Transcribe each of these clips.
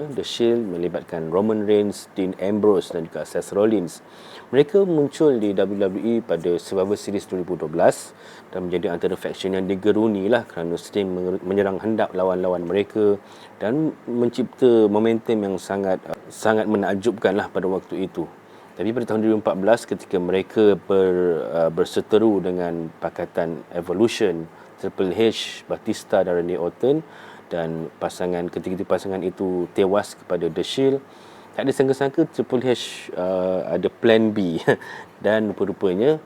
The Shield melibatkan Roman Reigns, Dean Ambrose dan juga Seth Rollins. Mereka muncul di WWE pada Survivor Series 2012 dan menjadi antara faction yang digeruni lah kerana sering menyerang hendak lawan-lawan mereka dan mencipta momentum yang sangat menakjubkan lah pada waktu itu. Tapi pada tahun 2014 ketika mereka berseteru dengan Pakatan Evolution, Triple H, Batista dan Randy Orton, dan ketiga pasangan itu tewas kepada The Shield, tak ada sangka-sangka Triple H ada plan B dan rupa-rupanya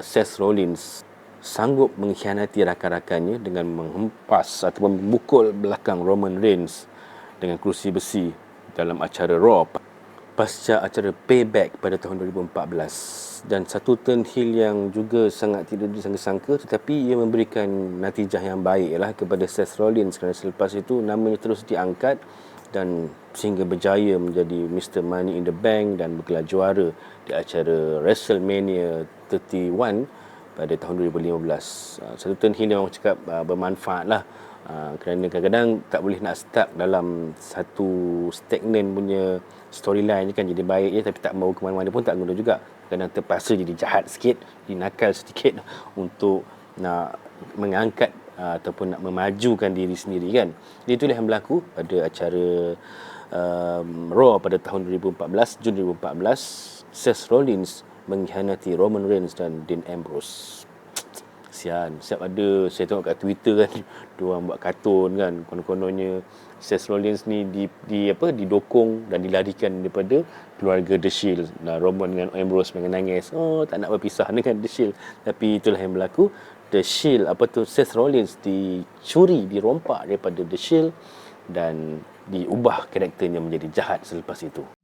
Seth Rollins sanggup mengkhianati rakan-rakannya dengan menghempas ataupun memukul belakang Roman Reigns dengan kerusi besi dalam acara Raw pasca acara Payback pada tahun 2014. Dan satu turn heel yang juga sangat tidak disangka-sangka, tetapi ia memberikan natijah yang baiklah kepada Seth Rollins kerana selepas itu namanya terus diangkat dan sehingga berjaya menjadi Mr. Money in the Bank dan bergelar juara di acara WrestleMania 31 pada tahun 2015. Satu turn heel yang orang cakap bermanfaat lah. Kerana kadang-kadang tak boleh nak stuck dalam satu stagnan punya storyline kan, jadi baik je tapi tak mau ke mana-mana pun tak guna juga. Kadang terpaksa jadi jahat sikit, dinakal sedikit untuk nak mengangkat ataupun nak memajukan diri sendiri kan. Jadi itulah yang berlaku pada acara Raw pada tahun 2014, Jun 2014. Seth Rollins mengkhianati Roman Reigns dan Dean Ambrose. Kesian. Siap ada, saya tengok kat Twitter kan, diorang buat kartun kan, konon-kononnya Seth Rollins ni didokong dan dilarikan daripada keluarga The Shield. Nah, Roman dengan Ambrose menangis, tak nak berpisah dengan The Shield. Tapi itulah yang berlaku. The Shield, Seth Rollins dirompak daripada The Shield dan diubah karakternya menjadi jahat selepas itu.